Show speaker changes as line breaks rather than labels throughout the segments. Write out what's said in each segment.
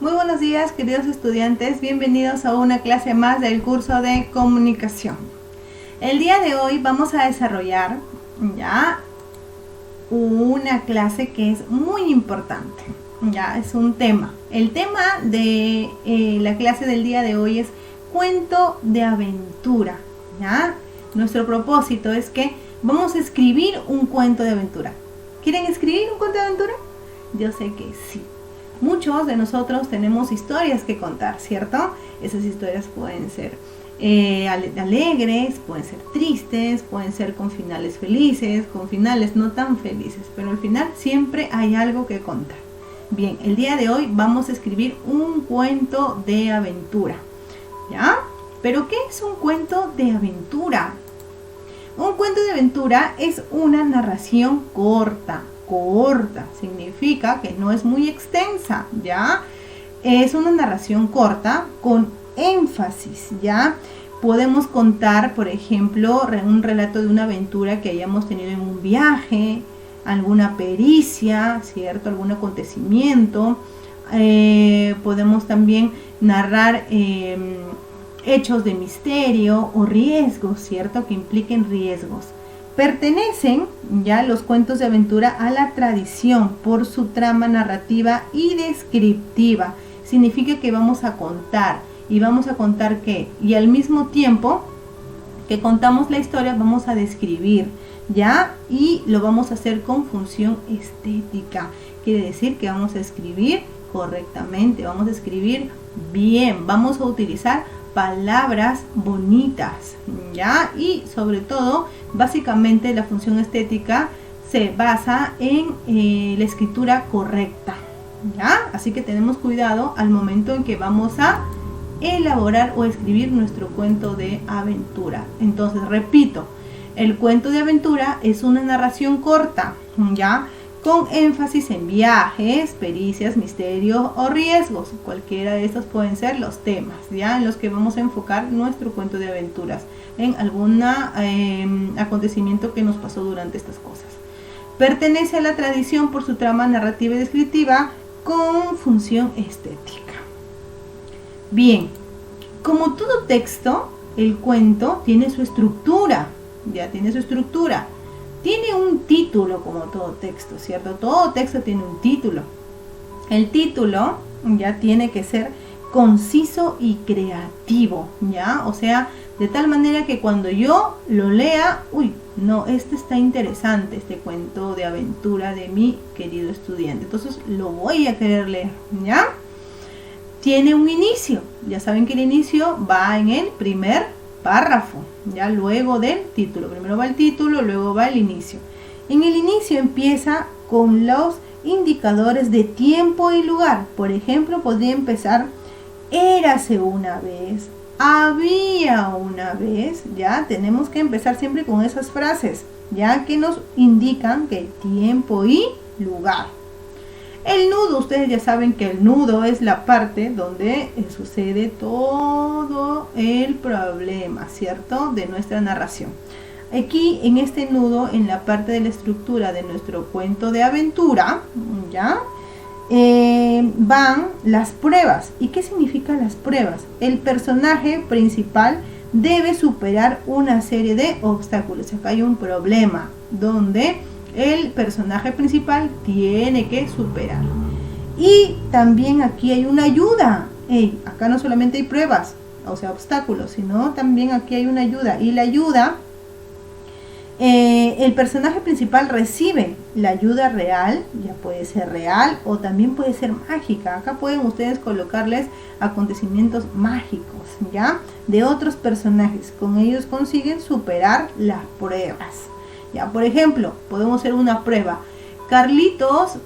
Muy buenos días, queridos estudiantes, bienvenidos a una clase más del curso de comunicación. El día de hoy vamos a desarrollar ya una clase que es muy importante, ya es un tema. El tema de la clase del día de hoy es cuento de aventura, ¿ya? Nuestro propósito es que vamos a escribir un cuento de aventura. ¿Quieren escribir un cuento de aventura? Yo sé que sí. Muchos de nosotros tenemos historias que contar, ¿cierto? Esas historias pueden ser alegres, pueden ser tristes, pueden ser con finales felices, con finales no tan felices, pero al final siempre hay algo que contar. Bien, el día de hoy vamos a escribir un cuento de aventura, ¿ya? ¿Pero qué es un cuento de aventura? Un cuento de aventura es una narración corta, significa que no es muy extensa, ¿ya? Es una narración corta con énfasis, ¿ya? Podemos contar, por ejemplo, un relato de una aventura que hayamos tenido en un viaje, alguna pericia, ¿cierto? Algún acontecimiento. Podemos también narrar hechos de misterio o riesgos, ¿cierto? Que impliquen riesgos. Pertenecen ya los cuentos de aventura a la tradición por su trama narrativa y descriptiva. Significa que vamos a contar. ¿Y vamos a contar qué? Y al mismo tiempo que contamos la historia vamos a describir, ¿ya? Y lo vamos a hacer con función estética. Quiere decir que vamos a escribir correctamente, vamos a escribir bien, vamos a utilizar palabras bonitas, ¿ya? Y sobre todo, básicamente la función estética se basa en la escritura correcta, ¿ya? Así que tenemos cuidado al momento en que vamos a elaborar o escribir nuestro cuento de aventura. Entonces, repito, el cuento de aventura es una narración corta, ¿ya? Con énfasis en viajes, pericias, misterios o riesgos. Cualquiera de estos pueden ser los temas, ¿ya? En los que vamos a enfocar nuestro cuento de aventuras, en algún acontecimiento que nos pasó durante estas cosas. Pertenece a la tradición por su trama narrativa y descriptiva con función estética. Bien, como todo texto, el cuento tiene su estructura, ya tiene su estructura. Tiene un título como todo texto, ¿cierto? Todo texto tiene un título. El título ya tiene que ser conciso y creativo, ¿ya? O sea, de tal manera que cuando yo lo lea, uy, no, este está interesante, este cuento de aventura de mi querido estudiante. Entonces lo voy a querer leer, ¿ya? Tiene un inicio. Ya saben que el inicio va en el primer párrafo, ya luego del título. Primero va el título, luego va el inicio. En el inicio empieza con los indicadores de tiempo y lugar. Por ejemplo, podría empezar: érase una vez, había una vez. Ya tenemos que empezar siempre con esas frases, ya que nos indican que el tiempo y lugar. El nudo, ustedes ya saben que el nudo es la parte donde sucede todo el problema, ¿cierto? De nuestra narración. Aquí en este nudo, en la parte de la estructura de nuestro cuento de aventura, ¿ya? Van las pruebas. ¿Y qué significan las pruebas? El personaje principal debe superar una serie de obstáculos. Acá hay un problema donde el personaje principal tiene que superar. Y también aquí hay una ayuda. Acá no solamente hay pruebas, o sea, obstáculos, sino también aquí hay una ayuda. Y la ayuda, el personaje principal recibe la ayuda real, ya puede ser real o también puede ser mágica. Acá pueden ustedes colocarles acontecimientos mágicos, ¿ya? De otros personajes. Con ellos consiguen superar las pruebas. Ya, por ejemplo, podemos hacer una prueba. Carlitos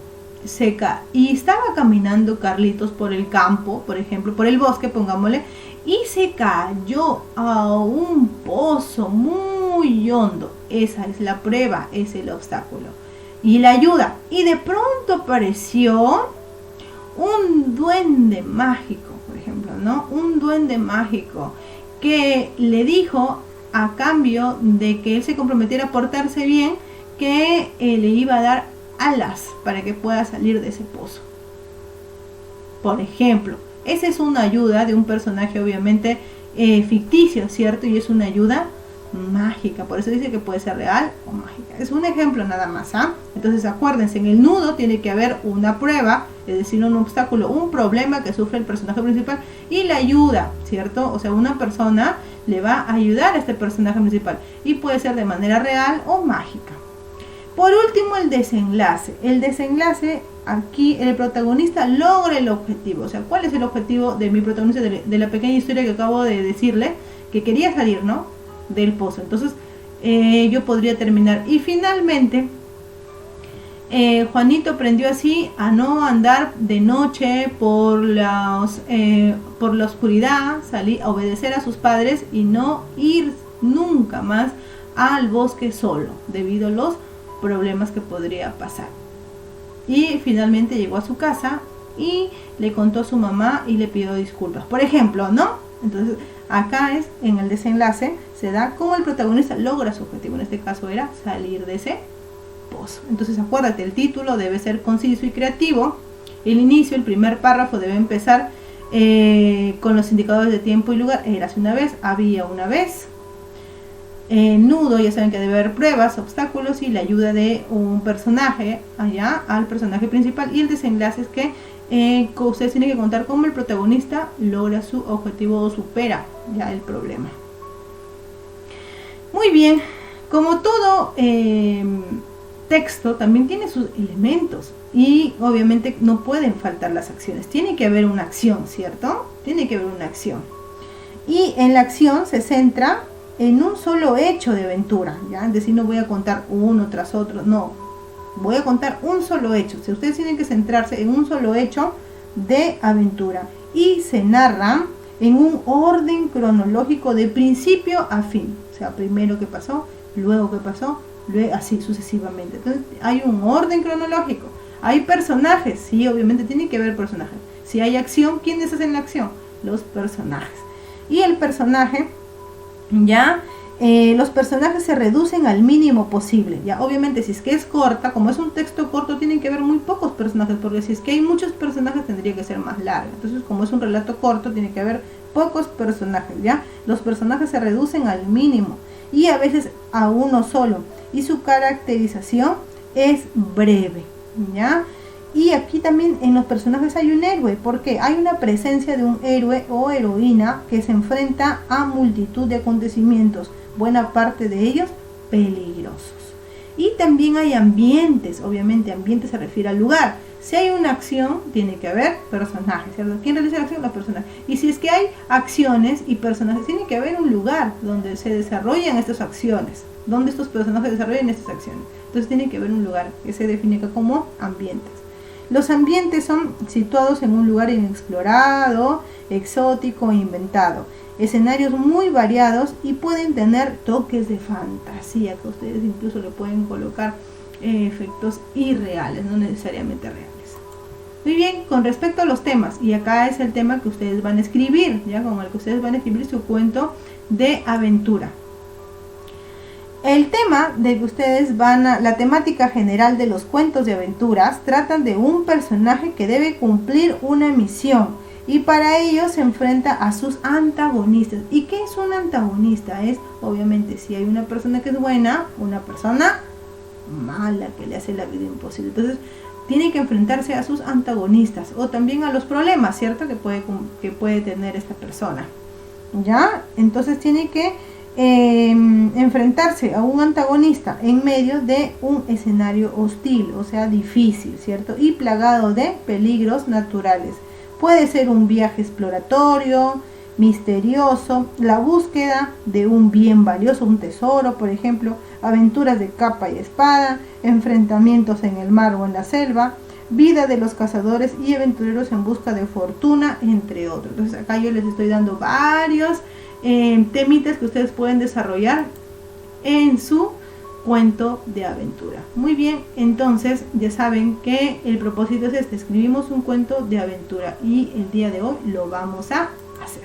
y estaba caminando Carlitos por el campo, por ejemplo, por el bosque, pongámosle, y se cayó a un pozo muy hondo. Esa es la prueba, es el obstáculo. Y la ayuda. Y de pronto apareció un duende mágico, por ejemplo, ¿no? Un duende mágico que le dijo, a cambio de que él se comprometiera a portarse bien, que le iba a dar alas para que pueda salir de ese pozo. Por ejemplo, esa es una ayuda de un personaje obviamente ficticio, ¿cierto? Y es una ayuda mágica, por eso dice que puede ser real o mágica. Es un ejemplo nada más, ¿ah? Entonces acuérdense, en el nudo tiene que haber una prueba, es decir, un obstáculo, un problema que sufre el personaje principal y la ayuda, ¿cierto? O sea, una persona le va a ayudar a este personaje principal y puede ser de manera real o mágica. Por último, el desenlace. El desenlace, aquí el protagonista logra el objetivo. O sea, ¿cuál es el objetivo de mi protagonista, de la pequeña historia que acabo de decirle? Que quería salir, ¿no?, del pozo. Entonces, yo podría terminar. Y finalmente, Juanito aprendió así a no andar de noche por la oscuridad, salir a obedecer a sus padres y no ir nunca más al bosque solo, debido a los problemas que podría pasar. Y finalmente llegó a su casa y le contó a su mamá y le pidió disculpas, por ejemplo, ¿no? Entonces acá es, en el desenlace, se da cómo el protagonista logra su objetivo. En este caso era salir de ese pozo. Entonces acuérdate, el título debe ser conciso y creativo. El inicio, el primer párrafo debe empezar con los indicadores de tiempo y lugar. Érase una vez, había una vez. Nudo, ya saben que debe haber pruebas, obstáculos y la ayuda de un personaje allá al personaje principal. Y el desenlace es que ustedes tienen que contar cómo el protagonista logra su objetivo o supera ya el problema. Muy bien, como todo texto también tiene sus elementos y obviamente no pueden faltar las acciones. Tiene que haber una acción, ¿cierto? Tiene que haber una acción. Y en la acción se centra en un solo hecho de aventura, ¿ya? Es decir, no voy a contar uno tras otro, no. Voy a contar un solo hecho. O sea, ustedes tienen que centrarse en un solo hecho de aventura. Y se narra en un orden cronológico de principio a fin. O sea, primero qué pasó, luego qué pasó, luego así sucesivamente. Entonces, hay un orden cronológico. Hay personajes, sí, obviamente tiene que haber personajes. Si hay acción, ¿quiénes hacen la acción? Los personajes. Y el personaje, ya, los personajes se reducen al mínimo posible. Ya, obviamente, si es que es corta, como es un texto corto, tienen que haber muy pocos personajes, porque si es que hay muchos personajes, tendría que ser más largo. Entonces, como es un relato corto, tiene que haber pocos personajes, ya. Los personajes se reducen al mínimo y a veces a uno solo. Y su caracterización es breve, ya. Y aquí también en los personajes hay un héroe, porque hay una presencia de un héroe o heroína que se enfrenta a multitud de acontecimientos, buena parte de ellos peligrosos. Y también hay ambientes, obviamente ambiente se refiere al lugar. Si hay una acción, tiene que haber personajes, ¿cierto? ¿Quién realiza la acción? Los personajes. Y si es que hay acciones y personajes, tiene que haber un lugar donde se desarrollan estas acciones, donde estos personajes desarrollan estas acciones. Entonces tiene que haber un lugar que se define como ambientes. Los ambientes son situados en un lugar inexplorado, exótico e inventado. Escenarios muy variados y pueden tener toques de fantasía, que ustedes incluso le pueden colocar efectos irreales, no necesariamente reales. Muy bien, con respecto a los temas, y acá es el tema que ustedes van a escribir, ya con el que ustedes van a escribir su cuento de aventura. El tema de que ustedes la temática general de los cuentos de aventuras tratan de un personaje que debe cumplir una misión y para ello se enfrenta a sus antagonistas. ¿Y qué es un antagonista? Es, obviamente, si hay una persona que es buena, una persona mala que le hace la vida imposible. Entonces, tiene que enfrentarse a sus antagonistas o también a los problemas, ¿cierto? Que puede tener esta persona. ¿Ya? Entonces, tiene que enfrentarse a un antagonista en medio de un escenario hostil, o sea, difícil, ¿cierto? Y plagado de peligros naturales. Puede ser un viaje exploratorio, misterioso, la búsqueda de un bien valioso, un tesoro, por ejemplo, aventuras de capa y espada, enfrentamientos en el mar o en la selva, vida de los cazadores y aventureros en busca de fortuna, entre otros. Entonces acá yo les estoy dando varios temitas que ustedes pueden desarrollar en su cuento de aventura. Muy bien, entonces ya saben que el propósito es este: escribimos un cuento de aventura y el día de hoy lo vamos a hacer.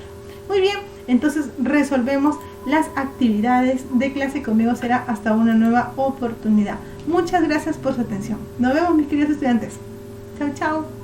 Muy bien, entonces resolvemos las actividades de clase. Conmigo será hasta una nueva oportunidad. Muchas gracias por su atención. Nos vemos, mis queridos estudiantes. Chao, chao.